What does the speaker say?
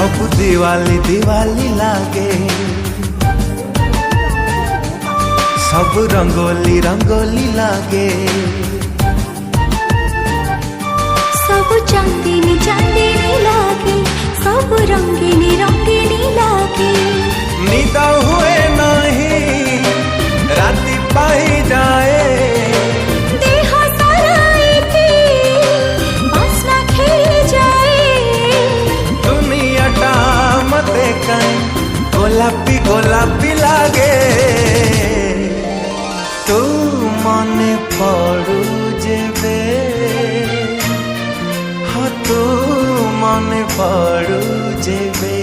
सब दिवाली दिवाली लागे, सब रंगोली रंगोली लागे, सब चांदनी चांदनी लागे, सब रंगीनी रंगीनी लागे। निद हुए नहीं राति पाई जाए, देह सारा बासना खेली जाए। दुनियाटा मते कहीं गोलापी गोलापी लागे। तू मने पड़ू जेबे, हाँ तू मने पड़ू जेबे।